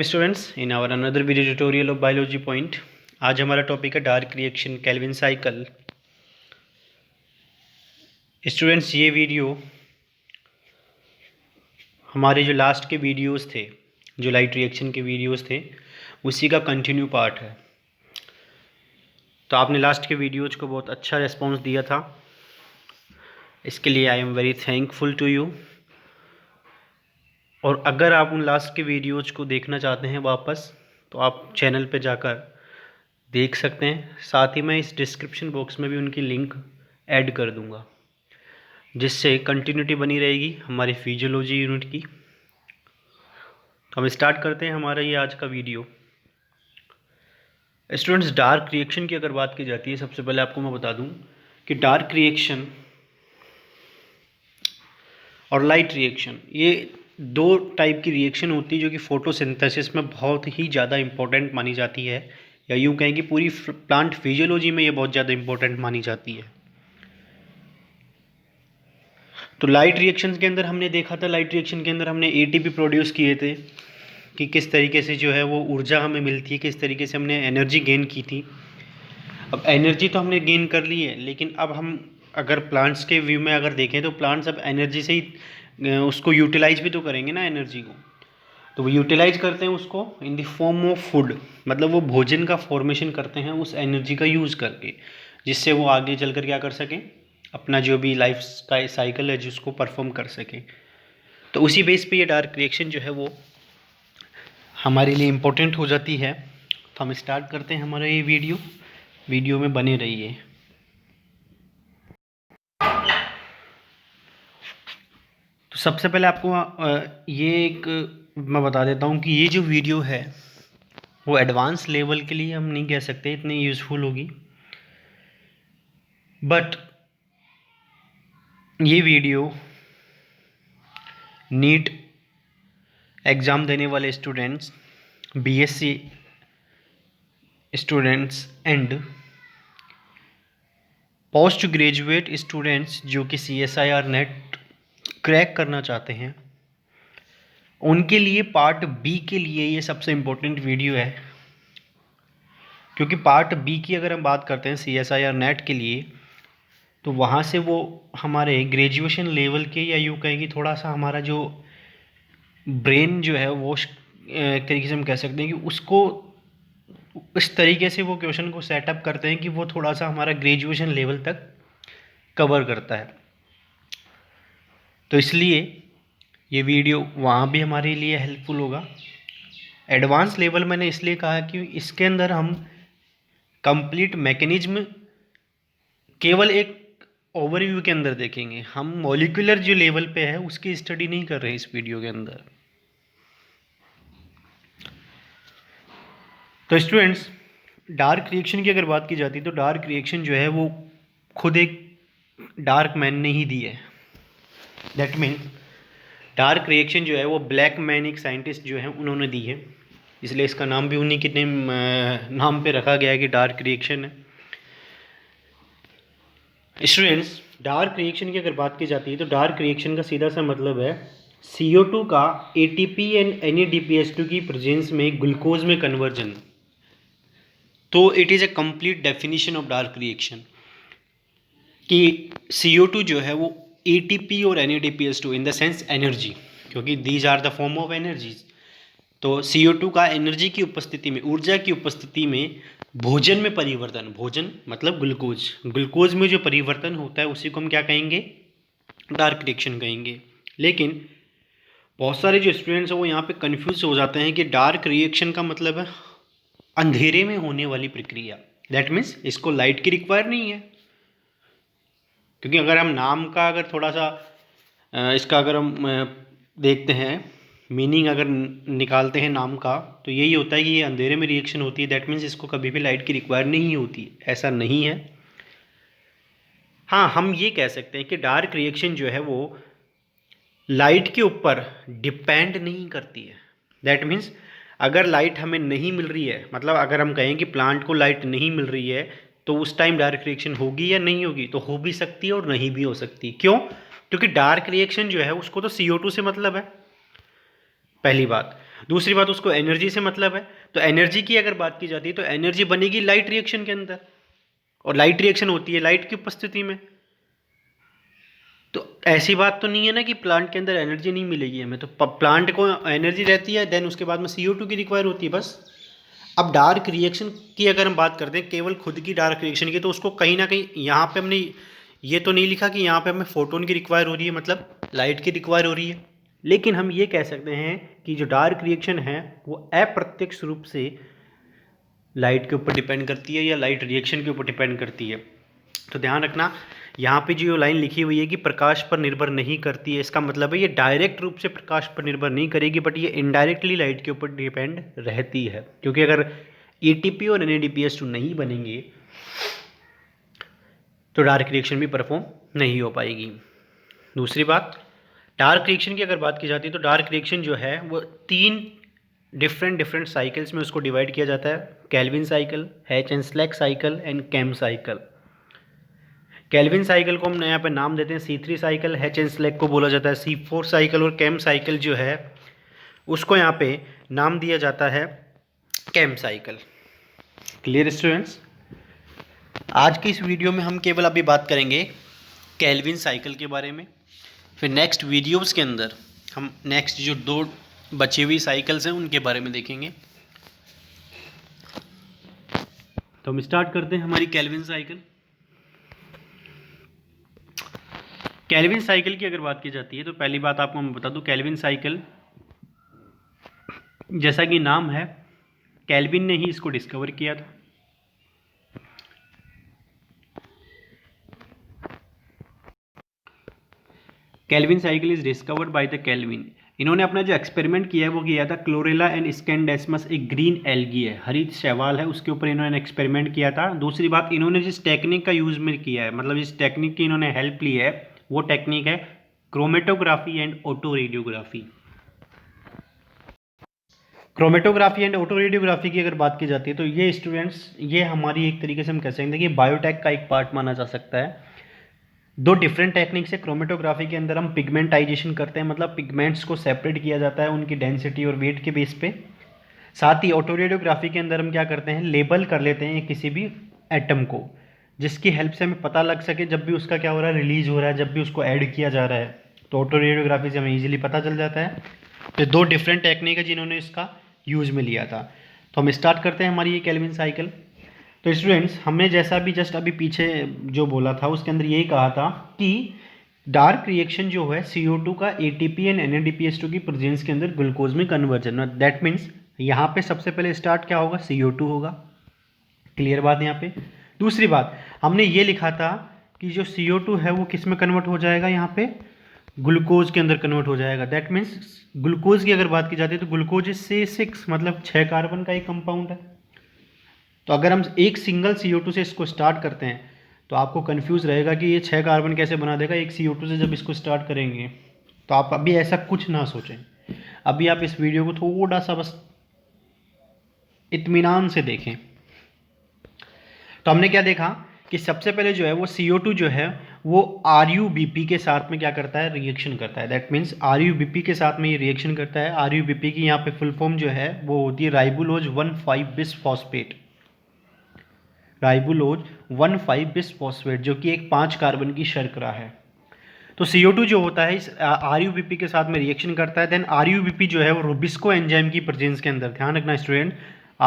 Students in our another video tutorial of Biology Point. आज हमारा topic है dark reaction Calvin cycle. Students ये video हमारे जो लास्ट के वीडियोस थे, जो लाइट रिएक्शन के वीडियोस थे, उसी का कंटिन्यू पार्ट है। तो आपने लास्ट के वीडियोज को बहुत अच्छा रिस्पॉन्स दिया था, इसके लिए I am very thankful to you. और अगर आप उन लास्ट के वीडियोज को देखना चाहते हैं वापस, तो आप चैनल पे जाकर देख सकते हैं। साथ ही मैं इस डिस्क्रिप्शन बॉक्स में भी उनकी लिंक ऐड कर दूंगा, जिससे कंटिन्यूटी बनी रहेगी हमारी फिजियोलॉजी यूनिट की। तो हम स्टार्ट करते हैं हमारा ये आज का वीडियो। स्टूडेंट्स, डार्क रिएक्शन की अगर बात की जाती है, सबसे पहले आपको मैं बता दूं कि डार्क रिएक्शन और लाइट रिएक्शन, ये दो टाइप की रिएक्शन होती है जो कि फोटोसिंथेसिस में बहुत ही ज़्यादा इंपॉर्टेंट मानी जाती है, या यूँ कहें कि पूरी प्लांट फिजियोलॉजी में ये बहुत ज़्यादा इंपॉर्टेंट मानी जाती है। तो लाइट रिएक्शन के अंदर हमने देखा था, लाइट रिएक्शन के अंदर हमने एटीपी प्रोड्यूस किए थे कि किस तरीके से जो है वो ऊर्जा हमें मिलती है, किस तरीके से हमने एनर्जी गेन की थी। अब एनर्जी तो हमने गेन कर ली है, लेकिन अब हम अगर प्लांट्स के व्यू में अगर देखें तो प्लांट्स अब एनर्जी से ही उसको यूटिलाइज भी तो करेंगे ना एनर्जी को। तो वो यूटिलाइज करते हैं उसको in the form of food, मतलब वो भोजन का फॉर्मेशन करते हैं उस एनर्जी का यूज़ करके, जिससे वो आगे चलकर क्या कर सकें, अपना जो भी लाइफ का साइकिल है जिसको परफॉर्म कर सकें। तो उसी बेस पे ये डार्क रिएक्शन जो है वो हमारे लिए इम्पोर्टेंट हो जाती है। तो हम स्टार्ट करते हैं हमारा ये वीडियो में बने रहिए। तो सबसे पहले आपको ये एक मैं बता देता हूँ कि ये जो वीडियो है वो एडवांस लेवल के लिए हम नहीं कह सकते इतनी यूज़फुल होगी, बट ये वीडियो नीट एग्ज़ाम देने वाले students, BSc students and post graduate students जो कि CSIR नेट क्रैक करना चाहते हैं, उनके लिए पार्ट बी के लिए ये सबसे इम्पोर्टेंट वीडियो है। क्योंकि पार्ट बी की अगर हम बात करते हैं CSIR नेट के लिए, तो वहाँ से वो हमारे ग्रेजुएशन लेवल के, या यूँ कहें कि थोड़ा सा हमारा जो ब्रेन जो है वो एक तरीके से हम कह सकते हैं कि उसको इस तरीके से वो क्वेश्चन को सेटअप करते हैं कि वो थोड़ा सा हमारा ग्रेजुएशन लेवल तक कवर करता है। तो इसलिए ये वीडियो वहाँ भी हमारे लिए हेल्पफुल होगा। एडवांस लेवल मैंने इसलिए कहा कि इसके अंदर हम कंप्लीट मैकेनिज्म केवल एक ओवरव्यू के अंदर देखेंगे, हम मॉलिक्यूलर जो लेवल पे है उसकी स्टडी नहीं कर रहे इस वीडियो के अंदर। तो स्टूडेंट्स, डार्क रिएक्शन की अगर बात की जाती है तो डार्क रिएक्शन जो है वो खुद एक डार्क मैन ने ही दी है। दैट मीन्स डार्क रिएक्शन जो है वो ब्लैक मैन, एक साइंटिस्ट जो है उन्होंने दी है, इसलिए इसका नाम भी उन्हीं के नाम पे रखा गया है कि डार्क रिएक्शन है। स्टूडेंट्स, डार्क रिएक्शन की अगर बात की जाती है तो डार्क रिएक्शन का सीधा सा मतलब है CO2 का ATP एंड NADPH2 की प्रेजेंस में ग्लूकोज में कन्वर्जन। तो it is a complete definition of dark reaction कि CO2 जो है वो ATP और NADPH2 in the sense energy, क्योंकि these are the form of energies. तो CO2 का एनर्जी की उपस्थिति में, ऊर्जा की उपस्थिति में भोजन में परिवर्तन, भोजन मतलब ग्लूकोज, ग्लूकोज में जो परिवर्तन होता है उसी को हम क्या कहेंगे, डार्क रिएक्शन कहेंगे। लेकिन बहुत सारे जो स्टूडेंट्स हैं वो यहाँ पे कंफ्यूज हो जाते हैं कि डार्क रिएक्शन का मतलब है अंधेरे में होने वाली प्रक्रिया। दैट मीन्स इसको लाइट की रिक्वायर नहीं है, क्योंकि अगर हम नाम का अगर थोड़ा सा इसका अगर हम देखते हैं मीनिंग, अगर निकालते हैं नाम का, तो यही होता है कि ये अंधेरे में रिएक्शन होती है। दैट मीन्स इसको कभी भी लाइट की रिक्वायर नहीं होती, ऐसा नहीं है। हाँ, हम ये कह सकते हैं कि डार्क रिएक्शन जो है वो लाइट के ऊपर डिपेंड नहीं करती है। दैट मीन्स अगर लाइट हमें नहीं मिल रही है, मतलब अगर हम कहें कि प्लांट को लाइट नहीं मिल रही है, तो उस टाइम डार्क रिएक्शन होगी या नहीं होगी, तो हो भी सकती है और नहीं भी हो सकती। क्यों? क्योंकि डार्क रिएक्शन जो है उसको तो CO2 से मतलब है, पहली बात। दूसरी बात, उसको एनर्जी से मतलब है, तो एनर्जी की अगर बात की जाती है तो एनर्जी बनेगी लाइट रिएक्शन के अंदर, और लाइट रिएक्शन होती है लाइट की उपस्थिति में। तो ऐसी बात तो नहीं है ना कि प्लांट के अंदर एनर्जी नहीं मिलेगी हमें, तो प्लांट को एनर्जी रहती है, देन उसके बाद में CO2 की रिक्वायर होती है बस। अब डार्क रिएक्शन की अगर हम बात करते हैं केवल खुद की डार्क रिएक्शन की, तो उसको कहीं ना कहीं यहाँ पे हमने ये तो नहीं लिखा कि यहाँ पे हमें फोटोन की रिक्वायर हो रही है, मतलब लाइट की रिक्वायर हो रही है, लेकिन हम ये कह सकते हैं कि जो डार्क रिएक्शन है वो अप्रत्यक्ष रूप से लाइट के ऊपर डिपेंड करती है या लाइट रिएक्शन के ऊपर डिपेंड करती है। तो ध्यान रखना, यहाँ पे जो लाइन लिखी हुई है कि प्रकाश पर निर्भर नहीं करती है, इसका मतलब है ये डायरेक्ट रूप से प्रकाश पर निर्भर नहीं करेगी, बट ये इनडायरेक्टली लाइट के ऊपर डिपेंड रहती है, क्योंकि अगर ATP और NADPH2 नहीं बनेंगे तो डार्क रिएक्शन भी परफॉर्म नहीं हो पाएगी। दूसरी बात, डार्क रिएक्शन की अगर बात की जाती है तो डार्क रिएक्शन जो है वो 3 डिफरेंट साइकिल्स में उसको डिवाइड किया जाता है। Calvin cycle, H-Slenk cycle and CAM cycle. Calvin cycle को हम यहाँ पे नाम देते हैं C3 साइकिल, H-Slenk को बोला जाता है C4 साइकिल, और कैम साइकिल जो है उसको यहाँ पे नाम दिया जाता है कैम साइकिल। Clear students? आज की इस वीडियो में हम केवल अभी बात करेंगे केल्विन साइकिल के बारे में, फिर नेक्स्ट वीडियोस के अंदर हम नेक्स्ट जो 2 बची हुई साइकिल्स हैं उनके बारे में देखेंगे। तो हम स्टार्ट करते हैं हमारी केल्विन साइकिल। केल्विन साइकिल की अगर बात की जाती है तो पहली बात आपको मैं बता दूं, केल्विन साइकिल जैसा कि नाम है, केल्विन ने ही इसको डिस्कवर किया था। Calvin cycle is discovered by the kelvin. इन्होंने अपना जो एक्सपेरिमेंट किया है वो किया था क्लोरेला एंड स्कैंडेस्मस, एक ग्रीन एल्गी है, हरित शैवाल है, उसके ऊपर इन्होंने एक्सपेरिमेंट किया था। दूसरी बात, इन्होंने जिस टेक्निक का यूज़ में किया है, मतलब जिस टेक्निक की इन्होंने हेल्प ली है, वो टेक्निक है chromatography and auto radiography. Chromatography and auto radiography की अगर बात की जाती है तो ये स्टूडेंट्स, ये हमारी एक तरीके से हम कह सकते हैं कि बायोटेक का एक पार्ट माना जा सकता है। 2 डिफरेंट टेक्निक से क्रोमेटोग्राफी के अंदर हम पिगमेंटाइजेशन करते हैं, मतलब पिगमेंट्स को सेपरेट किया जाता है उनकी डेंसिटी और वेट के बेस पे। साथ ही ऑटो रेडियोग्राफी के अंदर हम क्या करते हैं, लेबल कर लेते हैं किसी भी एटम को, जिसकी हेल्प से हमें पता लग सके जब भी उसका क्या हो रहा है, रिलीज हो रहा है, जब भी उसको ऐड किया जा रहा है, तो ऑटो रेडियोग्राफी से हमें ईजिली पता चल जाता है। तो 2 डिफरेंट टेक्निक है जिन्होंने इसका यूज़ में लिया था। तो हम स्टार्ट करते हैं हमारी ये केल्विन साइकिल। तो स्टूडेंट्स, हमने जैसा भी जस्ट अभी पीछे जो बोला था उसके अंदर यही कहा था कि डार्क रिएक्शन जो है CO2 का ATP एंड NADPH2 की प्रेजेंस के अंदर ग्लूकोज में कन्वर्जन, दैट मीन्स यहाँ पे सबसे पहले स्टार्ट क्या होगा, CO2 होगा। क्लियर बात यहाँ पे। दूसरी बात, हमने ये लिखा था कि जो CO2 है वो किस में कन्वर्ट हो जाएगा, यहाँ पे ग्लूकोज के अंदर कन्वर्ट हो जाएगा। दैट मीन्स ग्लूकोज की अगर बात की जाती है तो ग्लूकोज इज C6, मतलब 6 कार्बन का एक कंपाउंड है। तो अगर हम एक सिंगल CO2 से इसको स्टार्ट करते हैं तो आपको कंफ्यूज रहेगा कि ये 6 कार्बन कैसे बना देगा एक CO2 से जब इसको स्टार्ट करेंगे। तो आप अभी ऐसा कुछ ना सोचें, अभी आप इस वीडियो को थोड़ा सा बस इत्मीनान से देखें। तो हमने क्या देखा कि सबसे पहले जो है वो CO2 जो है वो RuBP के साथ में क्या करता है, रिएक्शन करता है। दैट मीन्स RuBP के साथ में ये रिएक्शन करता है। RuBP की यहाँ पे फुल फॉर्म जो है वो होती है राइबुलोज 1,5-बिस फॉस्फेट, राइबुलोज 1,5-बिस फॉस्फेट, जो कि एक 5 कार्बन की शर्करा है। तो CO2 जो होता है इस RuBP के साथ में रिएक्शन करता है, देन RuBP जो है वो रुबिस्को एंजाइम की प्रेजेंस के अंदर, ध्यान रखना स्टूडेंट,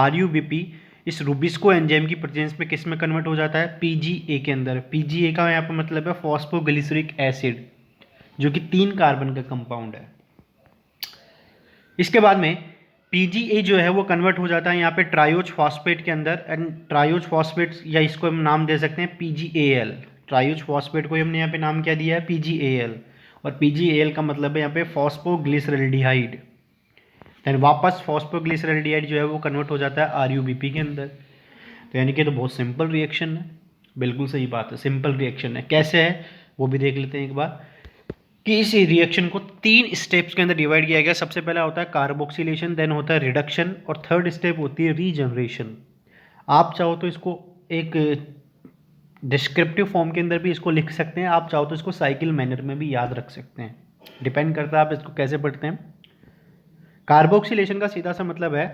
RuBP इस रुबिस्को एंजाइम की प्रेजेंस में किस में कन्वर्ट हो जाता है, PGA के अंदर। PGA का यहाँ पर मतलब है फॉस्फोग्लिसरिक एसिड, जो कि 3 कार्बन का कंपाउंड है। इसके बाद में PGA जो है वो कन्वर्ट हो जाता है यहाँ पे ट्रायोज फॉस्फेट के अंदर, एंड ट्रायोज फॉस्फेट या इसको हम नाम दे सकते हैं PGAL। ट्रायोज फॉस्फेट को हमने यहाँ पे नाम क्या दिया है, PGAL, और PGAL का मतलब है यहाँ पे फॉस्फोग्लिसरल्डिहाइड। देन वापस फॉस्फोग्लिसरल्डिहाइड जो है वो कन्वर्ट हो जाता है RuBP के अंदर। तो यानी कि तो बहुत सिंपल रिएक्शन है, बिल्कुल सही बात है, सिंपल रिएक्शन है। कैसे है वो भी देख लेते हैं एक बार, कि इस रिएक्शन को 3 स्टेप्स के अंदर डिवाइड किया गया। सबसे पहला होता है कार्बोक्सिलेशन, देन होता है रिडक्शन, और थर्ड स्टेप होती है रीजनरेशन। आप चाहो तो इसको एक डिस्क्रिप्टिव फॉर्म के अंदर भी इसको लिख सकते हैं, आप चाहो तो इसको साइकिल मैनर में भी याद रख सकते हैं, डिपेंड करता है आप इसको कैसे पढ़ते हैं। कार्बोक्सिलेशन का सीधा सा मतलब है,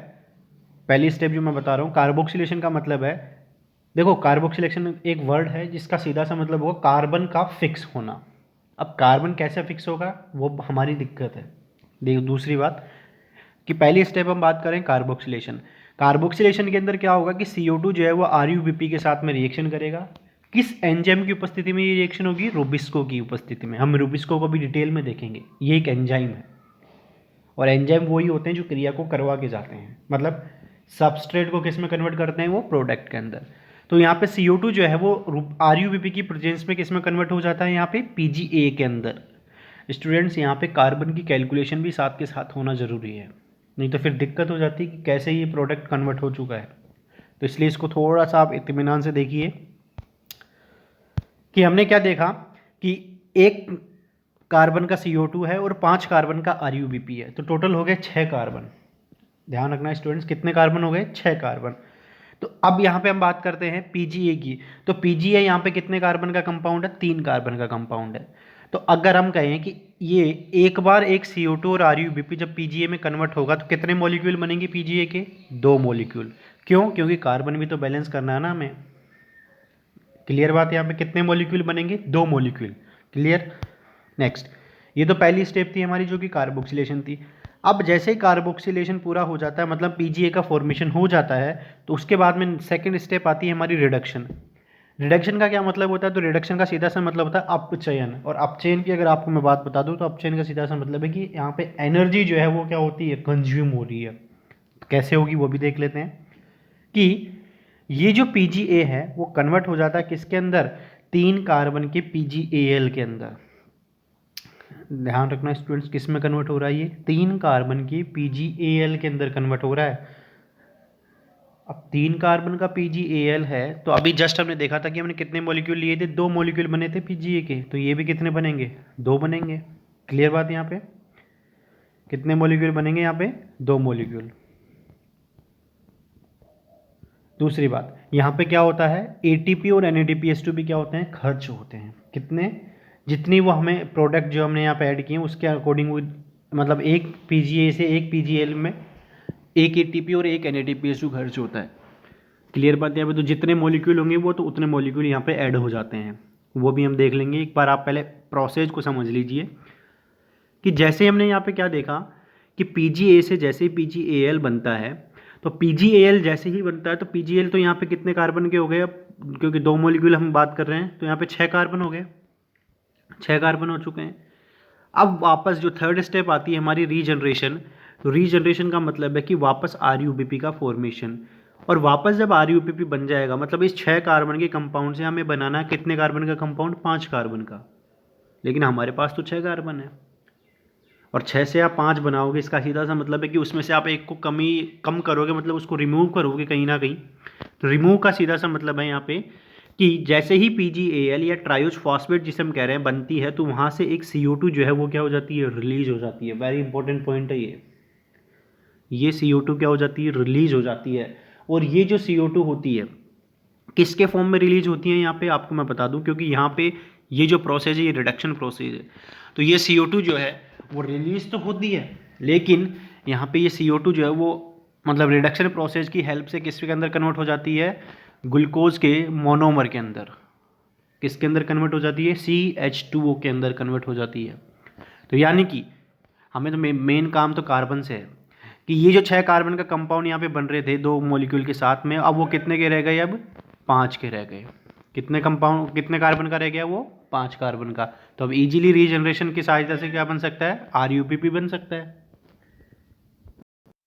पहली स्टेप जो मैं बता रहा हूँ, कार्बोक्सिलेशन का मतलब है, देखो कार्बोक्सिलेशन एक वर्ड है जिसका सीधा सा मतलब होगा कार्बन का फिक्स होना। अब कार्बन कैसे फिक्स होगा वो हमारी दिक्कत है। देखो दूसरी बात कि पहली स्टेप हम बात करें कार्बोक्सिलेशन। कार्बोक्सिलेशन के अंदर क्या होगा कि CO2 जो है वो RuBP के साथ में रिएक्शन करेगा। किस एंजाइम की उपस्थिति में ये रिएक्शन होगी? रूबिस्को की उपस्थिति में। हम रूबिस्को को भी डिटेल में देखेंगे, ये एक एंजाइम है और एंजाइम वही होते हैं जो क्रिया को करवा के जाते हैं, मतलब सबस्ट्रेट को किस में कन्वर्ट करते हैं? वो प्रोडक्ट के अंदर। तो यहाँ पे CO2 जो है वो RuBP की प्रेजेंस में किस में कन्वर्ट हो जाता है? यहाँ पे PGA के अंदर। स्टूडेंट्स यहाँ पे कार्बन की कैलकुलेशन भी साथ के साथ होना ज़रूरी है, नहीं तो फिर दिक्कत हो जाती है कि कैसे ये प्रोडक्ट कन्वर्ट हो चुका है। तो इसलिए इसको थोड़ा सा आप इत्मीनान से देखिए कि हमने क्या देखा कि एक कार्बन का CO2 है और 5 कार्बन का RuBP है, तो टोटल हो गए 6 कार्बन। ध्यान रखना स्टूडेंट्स, कितने कार्बन हो गए? 6 कार्बन। तो अब यहाँ पे हम बात करते हैं PGA की। तो PGA यहाँ पे कितने कार्बन का कंपाउंड है? 3 कार्बन का कंपाउंड है। तो अगर हम कहें कि ये एक बार एक CO2 और RuBP जब PGA में कन्वर्ट होगा तो कितने मॉलिक्यूल बनेंगे PGA के? 2 मॉलिक्यूल। क्यों? क्योंकि कार्बन भी तो बैलेंस करना है ना हमें। क्लियर बात है? यहाँ पे कितने मॉलिक्यूल बनेंगे? 2 मॉलिक्यूल। क्लियर? नेक्स्ट, ये तो पहली स्टेप थी हमारी जो कि कार्बोक्सिलेशन थी। अब जैसे ही कार्बोक्सिलेशन पूरा हो जाता है, मतलब PGA का फॉर्मेशन हो जाता है, तो उसके बाद में सेकंड स्टेप आती है हमारी रिडक्शन। रिडक्शन का क्या मतलब होता है? तो रिडक्शन का सीधा सा मतलब होता है अपचयन। और अपचयन की अगर आपको मैं बात बता दूं तो अपचयन का सीधा सा मतलब है कि यहाँ पे एनर्जी जो है वो क्या होती है? कंज्यूम हो रही है। कैसे होगी वो भी देख लेते हैं कि ये जो PGA है वो कन्वर्ट हो जाता है किसके अंदर? 3 कार्बन के PGAl के अंदर। ध्यान रखना स्टूडेंट्स, किस में कन्वर्ट हो रहा है? ये 3 कार्बन की PGAl के अंदर कन्वर्ट हो रहा है। अब 3 कार्बन का PGAl है, तो अभी जस्ट हमने देखा था कि हमने कितने मॉलिक्यूल लिए थे? 2 मॉलिक्यूल बने थे PGA के, तो ये भी कितने बनेंगे? 2 बनेंगे। क्लियर बात? यहाँ पे कितने मॉलिक्यूल बनेंगे? यहाँ पे 2 मॉलिक्यूल। दूसरी बात, यहाँ पे क्या होता है? ATP और NADPH2 भी क्या होते हैं? खर्च होते हैं। कितने? जितनी वो हमें प्रोडक्ट जो हमने यहाँ पे ऐड किए हैं उसके अकॉर्डिंग, मतलब एक PGA से एक PGL में एक ATP और एक NADPH2 खर्च होता है। क्लियर बात? यहाँ पे तो जितने मॉलिक्यूल होंगे वो तो उतने मॉलिक्यूल यहाँ पे ऐड हो जाते हैं, वो भी हम देख लेंगे। एक बार आप पहले प्रोसेस को समझ लीजिए कि जैसे हमने यहाँ पे क्या देखा कि PGA से जैसे ही PGAl बनता है, तो PGAl जैसे ही बनता है तो PGL तो यहाँ पे कितने कार्बन के हो गए? अब क्योंकि 2 मॉलिक्यूल हम बात कर रहे हैं तो यहाँ पे 6 कार्बन हो गए, 6 कार्बन हो चुके हैं। अब वापस जो थर्ड स्टेप आती है हमारी रीजनरेशन। तो रीजनरेशन का मतलब है कि वापस RuBP का फॉर्मेशन। और वापस जब RuBP बन जाएगा, मतलब इस 6 कार्बन के कंपाउंड से हमें बनाना है कितने कार्बन का कंपाउंड? 5 कार्बन का। लेकिन हमारे पास तो 6 कार्बन है और 6 से आप 5 बनाओगे, इसका सीधा सा मतलब है कि उसमें से आप एक को कम करोगे, मतलब उसको रिमूव करोगे कहीं ना कहीं। तो रिमूव का सीधा सा मतलब है यहाँ पे कि जैसे ही PGAl या ट्रायोज फॉस्फेट जिसे हम कह रहे हैं बनती है, तो वहाँ से एक CO2 जो है वो क्या हो जाती है? रिलीज हो जाती है। वेरी इंपॉर्टेंट पॉइंट है ये CO2 क्या हो जाती है? रिलीज हो जाती है। और ये जो CO2 होती है किसके फॉर्म में रिलीज होती है? यहाँ पे आपको मैं बता दूं, क्योंकि यहाँ पे ये जो प्रोसेस है ये रिडक्शन प्रोसेस है, तो ये CO2 जो है वो रिलीज तो होती है, लेकिन यहाँ पे ये CO2 जो है वो मतलब रिडक्शन प्रोसेस की हेल्प से किसके अंदर कन्वर्ट हो जाती है? ग्लूकोज के मोनोमर के अंदर। किसके अंदर कन्वर्ट हो जाती है? CH2O के अंदर कन्वर्ट हो जाती है। तो यानी कि हमें तो मेन काम तो कार्बन से है कि ये जो 6 कार्बन का कंपाउंड यहाँ पे बन रहे थे 2 मॉलिक्यूल के साथ में, अब वो कितने के रह गए? अब 5 के रह गए। कितने कंपाउंड, कितने कार्बन का रह गया? वो 5 कार्बन का। तो अब इजीली रीजनरेशन की सहायता से क्या बन सकता है? RuBP बन सकता है।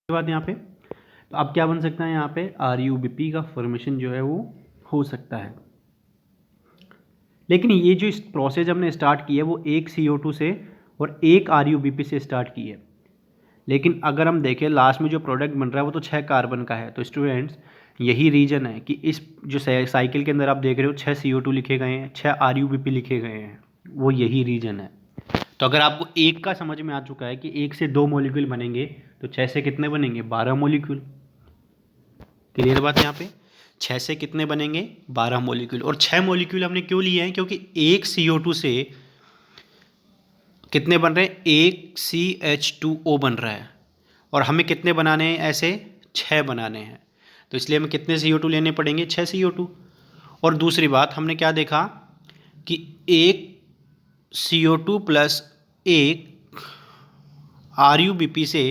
बात यहाँ पे, तो अब क्या बन सकता है? यहाँ पे RuBP का फॉर्मेशन जो है वो हो सकता है। लेकिन ये जो इस प्रोसेस हमने स्टार्ट की है वो एक CO2 से और एक RuBP से स्टार्ट की है। लेकिन अगर हम देखें लास्ट में जो प्रोडक्ट बन रहा है वो तो 6 कार्बन का है। तो स्टूडेंट्स यही रीज़न है कि इस जो साइकिल के अंदर आप देख रहे हो 6 CO2 लिखे गए हैं, 6 RuBP लिखे गए हैं, वो यही रीज़न है। तो अगर आपको एक का समझ में आ चुका है कि एक से 2 मॉलिक्यूल बनेंगे, तो 6 से कितने बनेंगे? 12 मॉलिक्यूल। क्लियर बात है? यहाँ पे 6 से कितने बनेंगे? 12 मॉलिक्यूल। और 6 मॉलिक्यूल हमने क्यों लिए हैं? क्योंकि एक CO2 से कितने बन रहे हैं? एक CH2O बन रहा है और हमें कितने बनाने हैं ऐसे, 6 बनाने हैं। तो इसलिए हमें कितने CO2 लेने पड़ेंगे, 6 CO2। और दूसरी बात हमने क्या देखा कि एक CO2 प्लस एक RUBP से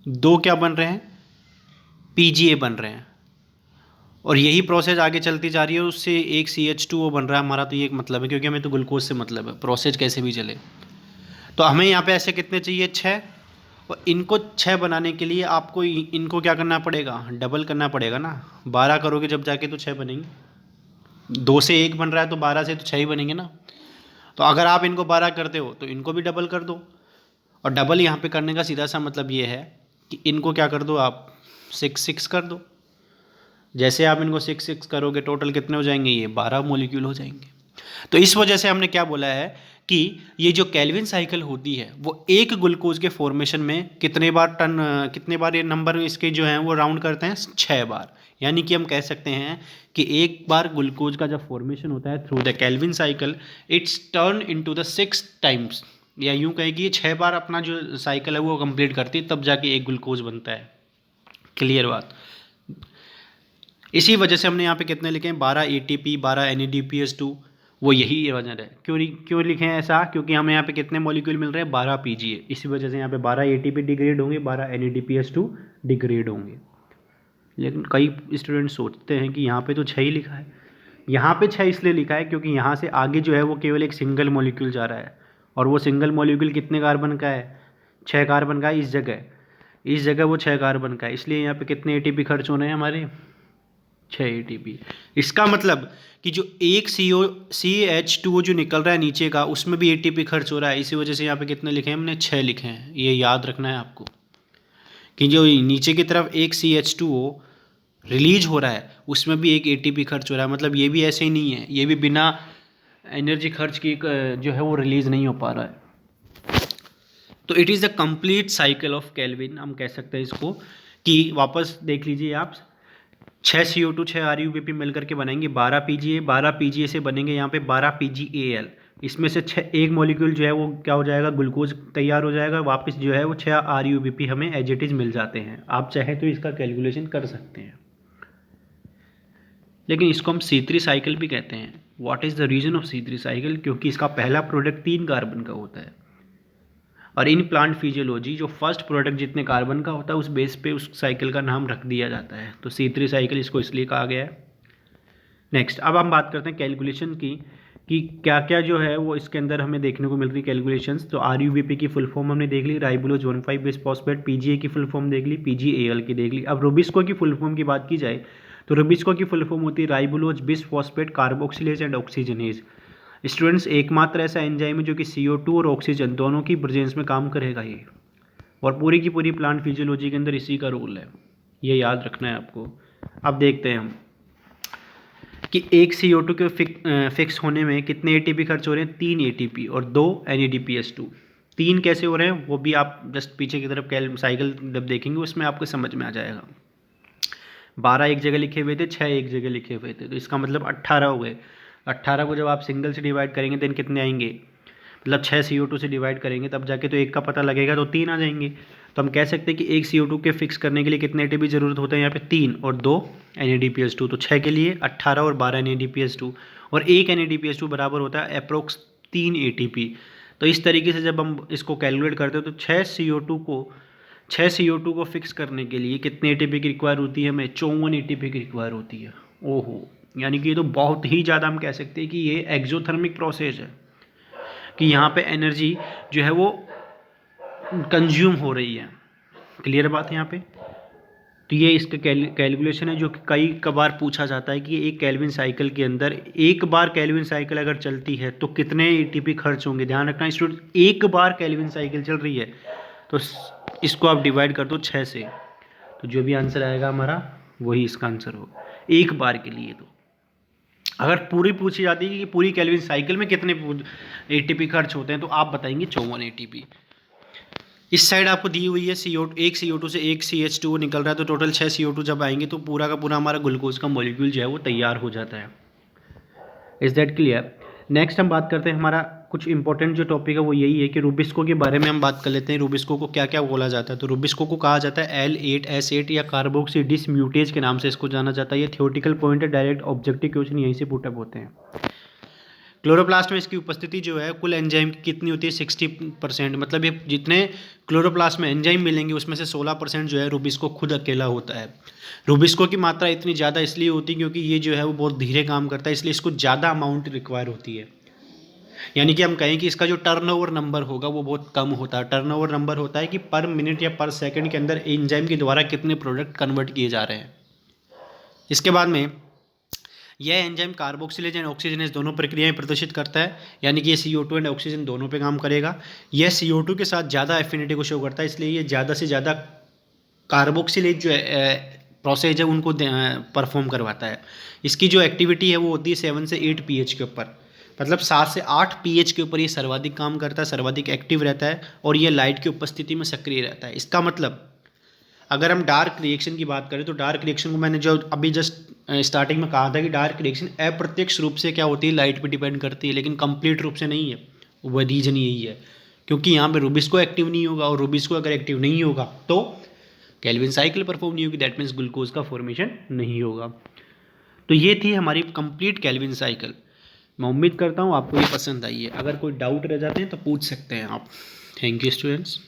2 क्या बन रहे हैं, PGA बन रहे हैं। और यही प्रोसेस आगे चलती जा रही है, उससे एक CH2O बन रहा है हमारा। तो ये एक मतलब है, क्योंकि हमें तो ग्लूकोज से मतलब है, प्रोसेस कैसे भी चले। तो हमें यहाँ पे ऐसे कितने चाहिए, 6। और इनको 6 बनाने के लिए आपको इनको क्या करना पड़ेगा, डबल करना पड़ेगा ना। 12 करोगे जब जाके तो 6 बनेंगे। 2 से 1 बन रहा है तो 12 से तो 6 ही बनेंगे ना। तो अगर आप इनको 12 करते हो तो इनको भी डबल कर दो। और डबल यहाँ पे करने का सीधा सा मतलब ये है कि इनको क्या कर दो आप, 6 कर दो। जैसे आप इनको 6 करोगे टोटल कितने हो जाएंगे, ये 12 मॉलिक्यूल हो जाएंगे। तो इस वजह से हमने क्या बोला है कि ये जो केल्विन साइकिल होती है वो एक ग्लूकोज के फॉर्मेशन में कितने बार ये नंबर इसके जो हैं वो राउंड करते हैं, 6 बार। यानी कि हम कह सकते हैं कि एक बार ग्लूकोज का जब फॉर्मेशन होता है through the Calvin cycle, it's turn into the 6 times, या यूँ कहें कि ये 6 बार अपना जो साइकिल है वो कंप्लीट करती है, तब जाके एक ग्लूकोज बनता है। क्लियर बात। इसी वजह से हमने यहाँ पे कितने लिखे हैं, 12 ATP, 12 NADPH2। वो यही वजह है। क्यों लिखे हैं ऐसा, क्योंकि हमें यहाँ पे कितने मॉलिक्यूल मिल रहे हैं, 12 PGA। इसी वजह से यहाँ पे 12 ATP डिग्रेड होंगे, 12 NADPH2 डिग्रेड होंगे। लेकिन कई स्टूडेंट सोचते हैं कि यहाँ पे तो 6 ही लिखा है। यहाँ पे 6 इसलिए लिखा है क्योंकि यहाँ से आगे जो है वो केवल एक सिंगल मॉलिक्यूल जा रहा है, और वो सिंगल मॉलिक्यूल कितने कार्बन का है, 6 कार्बन का है। इस जगह वो 6 कार्बन का है, इसलिए यहाँ पे कितने ATP खर्च होने हैं हमारे, 6 ATP। इसका मतलब कि जो एक CH2 जो निकल रहा है नीचे का, उसमें भी ATP खर्च हो रहा है। इसी वजह से यहाँ पे कितने लिखे हैं हमने, 6 लिखे हैं। ये याद रखना है आपको कि जो नीचे की तरफ एक CH2O रिलीज हो रहा है उसमें भी एक ATP खर्च हो रहा है। मतलब ये भी ऐसे ही नहीं है, ये भी बिना एनर्जी खर्च की जो है वो रिलीज नहीं हो पा रहा है। तो it is the complete cycle of kelvin, हम कह सकते हैं इसको। कि वापस देख लीजिए आप, 6 CO2 6 RUBP मिल करके बनाएंगे 12 PGA, 12 PGA से बनेंगे यहाँ पे 12 PGAL। इसमें से एक मॉलिक्यूल जो है वो क्या हो जाएगा, ग्लूकोज तैयार हो जाएगा। वापस जो है वो 6 RUBP हमें एज इट इज़ मिल जाते हैं। आप चाहे तो इसका कैलकुलेशन कर सकते हैं। लेकिन इसको हम C3 साइकिल भी कहते हैं। What is the reason of C3 cycle, क्योंकि इसका पहला प्रोडक्ट 3 कार्बन का होता है। और इन प्लांट फिजियोलॉजी जो फर्स्ट प्रोडक्ट जितने कार्बन का होता है उस बेस पे उस साइकिल का नाम रख दिया जाता है। तो C3 साइकिल इसको इसलिए कहा गया है। नेक्स्ट, अब हम बात करते हैं कैलकुलेशन की कि क्या क्या जो है वो इसके अंदर हमें देखने को मिल रही कैलकुलेशंस। तो RUBP की फुल फॉर्म हमने देख ली, राइबोलोज 1,5 बेस फॉस्फेट। PGA की फुल फॉर्म देख ली, PGAL की देख ली। अब रुबिस्को की फुल फॉर्म की बात की जाए तो रुबिस्को की फुल फॉर्म होती है राइबोलोज bis phosphate carboxylase and oxygenase. Students, एकमात्र ऐसा एंजाइम है जो कि CO2 और ऑक्सीजन दोनों की प्रेजेंस में काम करेगा ये, और पूरी की पूरी प्लांट फिजियोलॉजी के अंदर इसी का रोल है। ये याद रखना है आपको। अब देखते हैं हम कि एक CO2 के फिक्स होने में कितने ATP खर्च हो रहे हैं, 3 ATP और 2 NADPH2। 3 कैसे हो रहे हैं वो भी आप जस्ट पीछे की तरफ साइकिल जब देखेंगे उसमें आपको समझ में आ जाएगा। 12 एक जगह लिखे हुए थे, 6 एक जगह लिखे हुए थे, तो इसका मतलब 18 हो गए। 18 को जब आप सिंगल से डिवाइड करेंगे देन कितने आएंगे, मतलब 6 CO2 से डिवाइड करेंगे तब जाके तो एक का पता लगेगा, तो 3 आ जाएंगे। तो हम कह सकते हैं कि एक CO2 के फिक्स करने के लिए कितने ATP ज़रूरत होता है, यहाँ पे 3 और 2 NADPH2। तो 6 के लिए 18 और 12 NADPH2, और एक NADPH2 बराबर होता है अप्रोक्स 3 ATP। तो इस तरीके से जब हम इसको कैलकुलेट करते हैं तो 6 CO2 को फिक्स करने के लिए कितने ATP की रिक्वायर होती है, हमें 54 ATP की रिक्वायर होती है। ओहो, यानी कि ये तो बहुत ही ज़्यादा हम कह सकते हैं कि ये एक्सोथर्मिक प्रोसेस है, कि यहाँ पे एनर्जी जो है वो कंज्यूम हो रही है। क्लियर बात है यहाँ पे। तो ये इसका कैलकुलेशन है जो कि कई कबार पूछा जाता है कि एक केल्विन साइकिल के अंदर एक बार केल्विन साइकिल अगर चलती है तो कितने ATP खर्च होंगे। ध्यान रखना स्टूडेंट, एक बार केल्विन साइकिल चल रही है तो इसको आप डिवाइड कर दो 6 से, तो जो भी आंसर आएगा हमारा वही इसका आंसर होगा एक बार के लिए। तो अगर पूरी पूछी जाती है कि पूरी केल्विन साइकिल में कितने ATP खर्च होते हैं तो आप बताएंगे 54 ATP। इस साइड आपको दी हुई है एक CO2 से एक CH2 निकल रहा है, तो टोटल 6 CO2 जब आएंगे तो पूरा का पूरा हमारा ग्लूकोज का मॉलिक्यूल जो है वो तैयार हो जाता है। Is that clear. नेक्स्ट हम बात करते हैं हमारा कुछ इंपॉर्टेंट जो टॉपिक है वो यही है कि रूबिस्को के बारे में हम बात कर लेते हैं। रूबिस्को को क्या क्या बोला जाता है। तो रूबिस्को को कहा जाता है L8S8 या कार्बोक्सी डिसम्यूटेज के नाम से इसको जाना जाता है। ये थियोरेटिकल पॉइंट है, डायरेक्ट ऑब्जेक्टिव क्वेश्चन यहीं से पुटअप होते हैं। क्लोरोप्लास्ट में इसकी उपस्थिति जो है कुल एंजाइम की कितनी होती है 60%, मतलब ये जितने क्लोरोप्लास्ट में एंजाइम मिलेंगे उसमें से 16% जो है रूबिस्को खुद अकेला होता है। रूबिस्को की मात्रा इतनी ज़्यादा इसलिए होती है क्योंकि ये जो है वो बहुत धीरे काम करता है, इसलिए इसको ज़्यादा अमाउंट रिक्वायर होती है। यानी कि हम कहें कि इसका जो टर्नओवर नंबर होगा वो बहुत कम होता है। टर्नओवर नंबर होता है कि पर मिनट या पर सेकंड के अंदर एंजाइम के द्वारा कितने प्रोडक्ट कन्वर्ट किए जा रहे हैं। इसके बाद में यह एंजाइम कार्बोक्सिलेज एंड ऑक्सीजनेज दोनों प्रक्रियाएं प्रदर्शित करता है, यानी कि ये CO2 एंड ऑक्सीजन दोनों पे काम करेगा। यह CO2 के साथ ज़्यादा एफिनिटी को शो करता है, इसलिए ये ज़्यादा से ज़्यादा कार्बोक्सिलेज जो प्रोसेस है उनको परफॉर्म करवाता है। इसकी जो एक्टिविटी है वो होती है 7 से 8 pH के ऊपर, मतलब 7 से 8 pH के ऊपर ये सर्वाधिक काम करता है, सर्वाधिक एक्टिव रहता है और ये लाइट की उपस्थिति में सक्रिय रहता है। इसका मतलब अगर हम डार्क रिएक्शन की बात करें तो डार्क रिएक्शन को मैंने जो अभी जस्ट स्टार्टिंग में कहा था कि डार्क रिएक्शन अप्रत्यक्ष रूप से क्या होती है, लाइट पे डिपेंड करती है, लेकिन कंप्लीट रूप से नहीं है। वो रीजन यही है क्योंकि यहाँ पे रूबिस्को एक्टिव नहीं होगा, और रूबिस्को अगर एक्टिव नहीं होगा तो केल्विन साइकिल परफॉर्म नहीं होगी, दैट मीन्स ग्लूकोज का फॉर्मेशन नहीं होगा। तो ये थी हमारी कंप्लीट केल्विन साइकिल। मैं उम्मीद करता हूँ आपको ये पसंद आई है। अगर कोई डाउट रह जाते हैं तो पूछ सकते हैं आप। Thank you students.